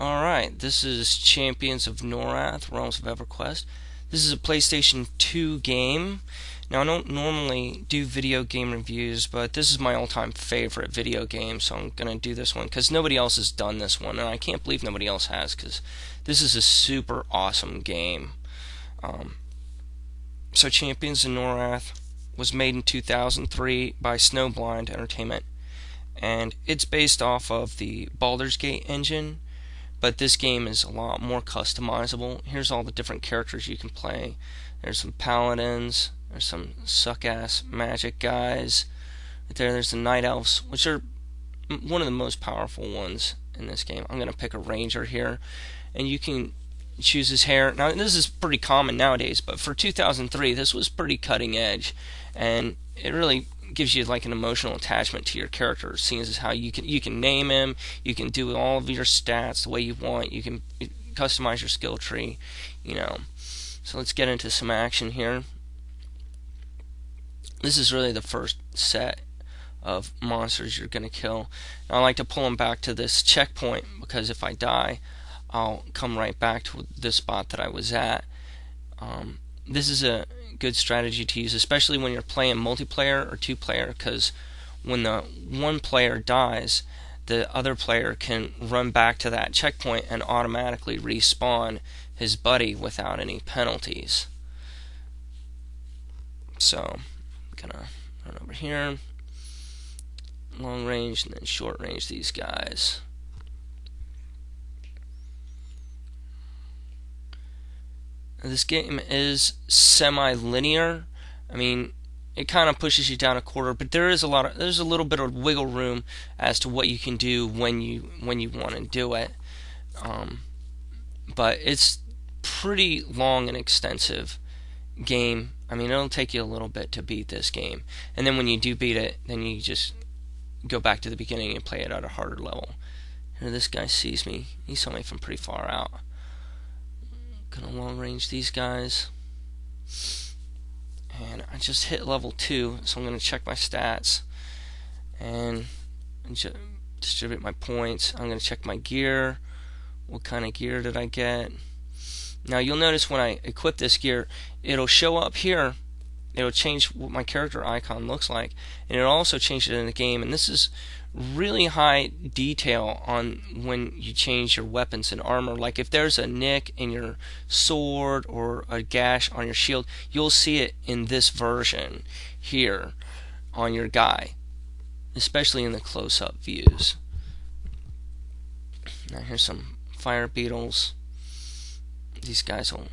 Alright, this is Champions of Norrath, Realms of EverQuest. This is a PlayStation 2 game. Now, I don't normally do video game reviews, but this is my all-time favorite video game, so I'm going to do this one because nobody else has done this one, and I can't believe nobody else has because this is a super awesome game. So Champions of Norrath was made in 2003 by Snowblind Entertainment, and it's based off of the Baldur's Gate engine. But this game is a lot more customizable. Here's all the different characters you can play. There's some paladins. There's some suck-ass magic guys. Right there's the night elves, which are one of the most powerful ones in this game. I'm going to pick a ranger here. And you can choose his hair. Now, this is pretty common nowadays, but for 2003, this was pretty cutting edge. And it really gives you like an emotional attachment to your character, seeing as how you can name him, you can do all of your stats the way you want, you can customize your skill tree, So let's get into some action here. This is really the first set of monsters you're going to kill. Now, I like to pull them back to this checkpoint because if I die, I'll come right back to the spot that I was at. This is a good strategy to use, especially when you're playing multiplayer or two-player, because when the one player dies, the other player can run back to that checkpoint and automatically respawn his buddy without any penalties. So I'm gonna run over here, long range and then short range these guys. This game is semi-linear. I mean, it kind of pushes you down a quarter, but there's a little bit of wiggle room as to what you can do when you want to do it. But it's pretty long and extensive game. I mean, it'll take you a little bit to beat this game, and then when you do beat it, then you just go back to the beginning and play it at a harder level. Here, this guy sees me. He saw me from pretty far out. Gonna long range these guys, and I just hit level 2, so I'm gonna check my stats and distribute my points. I'm gonna check my gear. What kind of gear did I get? Now you'll notice when I equip this gear, it'll show up here. It'll change what my character icon looks like, and it'll also change it in the game. And this is really high detail on when you change your weapons and armor. Like if there's a nick in your sword or a gash on your shield, you'll see it in this version here on your guy, especially in the close-up views. Now here's some fire beetles. These guys will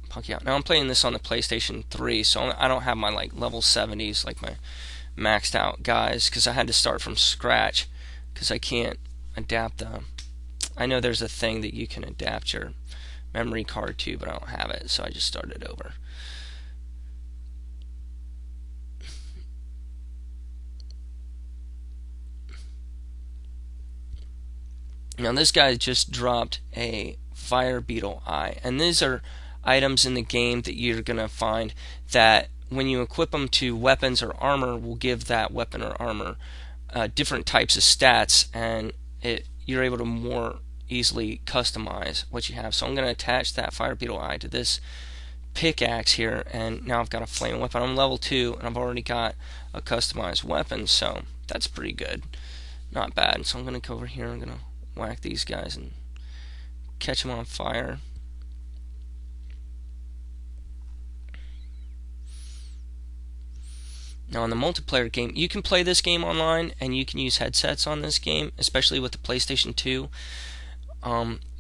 punk you out. Now I'm playing this on the PlayStation 3, so I don't have my like level 70s, like my maxed out guys, because I had to start from scratch because I can't adapt the. I know there's a thing that you can adapt your memory card to, but I don't have it, so I just started over. Now this guy just dropped a fire beetle eye, and these are items in the game that you're gonna find that when you equip them to weapons or armor will give that weapon or armor different types of stats, and you're able to more easily customize what you have. So I'm going to attach that fire beetle eye to this pickaxe here, and now I've got a flame weapon. I'm level 2 and I've already got a customized weapon, so that's pretty good, not bad. So I'm going to go over here, I'm going to whack these guys and catch them on fire. Now on the multiplayer game, you can play this game online and you can use headsets on this game, especially with the PlayStation 2.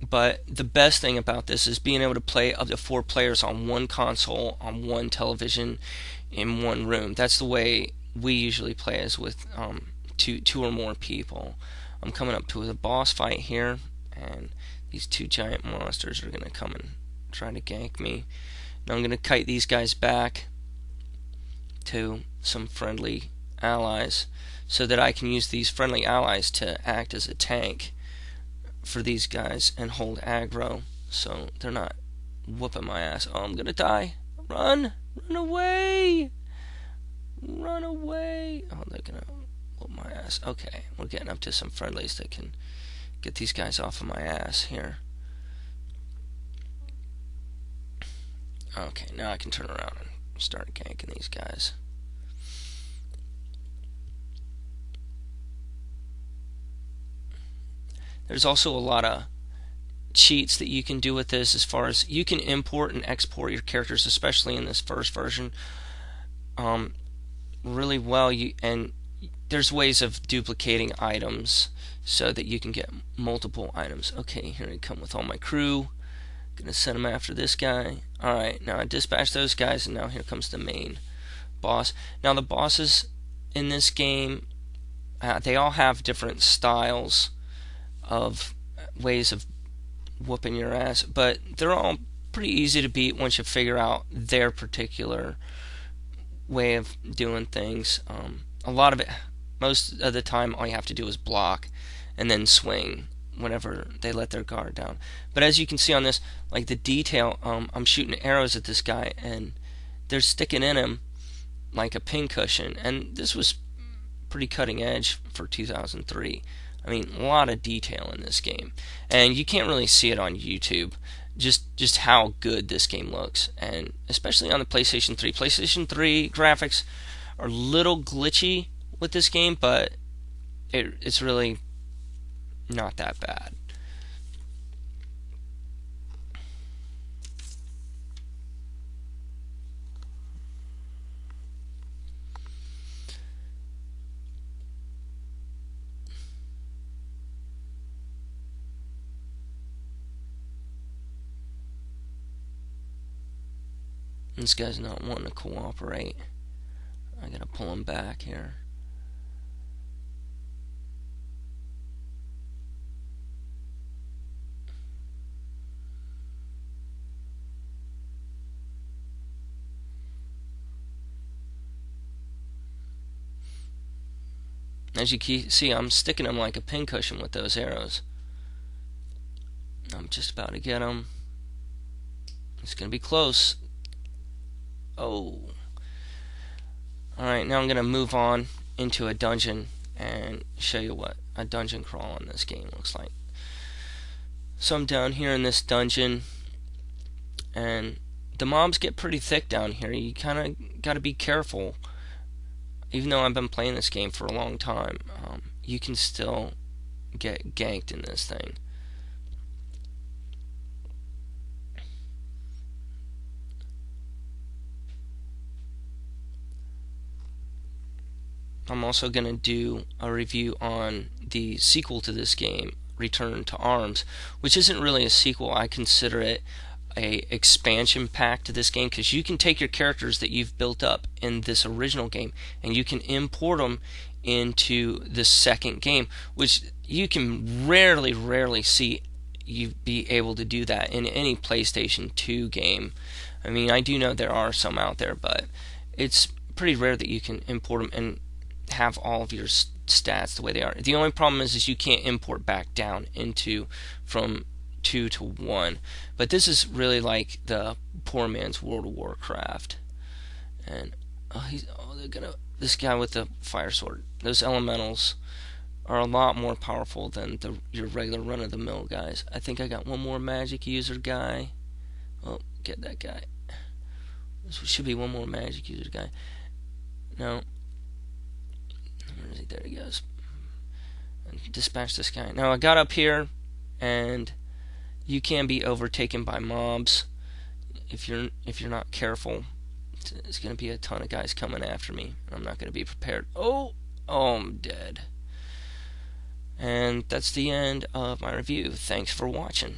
But the best thing about this is being able to play up to 4 players on one console, on one television, in one room. That's the way we usually play, is with two or more people. I'm coming up to the boss fight here, and these 2 giant monsters are going to come and try to gank me. Now I'm going to kite these guys back to some friendly allies so that I can use these friendly allies to act as a tank for these guys and hold aggro so they're not whooping my ass. Oh, I'm gonna die. Run away, run away. Oh, they're gonna whoop my ass. Okay, we're getting up to some friendlies that can get these guys off of my ass here. Okay, now I can turn around and start ganking these guys. There's also a lot of cheats that you can do with this, as far as you can import and export your characters, especially in this first version, really well. And there's ways of duplicating items so that you can get multiple items. Okay, here I come with all my crew. Gonna send them after this guy. Alright, now I dispatch those guys, and now here comes the main boss. Now the bosses in this game, they all have different styles of ways of whooping your ass, but they're all pretty easy to beat once you figure out their particular way of doing things. A lot of it, most of the time, all you have to do is block and then swing whenever they let their guard down. But as you can see on this, like the detail, I'm shooting arrows at this guy and they're sticking in him like a pincushion, and this was pretty cutting edge for 2003. I mean, a lot of detail in this game, and you can't really see it on YouTube, just how good this game looks, and especially on the PlayStation 3. PlayStation 3 graphics are a little glitchy with this game, but it's really not that bad. This guy's not wanting to cooperate. I gotta pull him back here. As you can see, I'm sticking him like a pincushion with those arrows. I'm just about to get him. It's gonna be close. Oh. Alright, now I'm gonna move on into a dungeon and show you what a dungeon crawl in this game looks like. So I'm down here in this dungeon, and the mobs get pretty thick down here. You kind of got to be careful. Even though I've been playing this game for a long time, you can still get ganked in this thing. I'm also going to do a review on the sequel to this game, Return to Arms, which isn't really a sequel. I consider it a expansion pack to this game, because you can take your characters that you've built up in this original game and you can import them into the second game, which you can rarely see you be able to do that in any PlayStation 2 game. I mean, I do know there are some out there, but it's pretty rare that you can import them and have all of your stats the way they are. The only problem is you can't import back down into from 2 to 1. But this is really like the poor man's World of Warcraft. And they're gonna, this guy with the fire sword. Those elementals are a lot more powerful than your regular run-of-the-mill guys. I think I got one more magic user guy. Oh, get that guy. This should be one more magic user guy. No. Where is he? There he goes. And dispatch this guy. Now I got up here, and you can be overtaken by mobs if you're not careful. There's going to be a ton of guys coming after me, and I'm not going to be prepared. Oh, I'm dead. And that's the end of my review. Thanks for watching.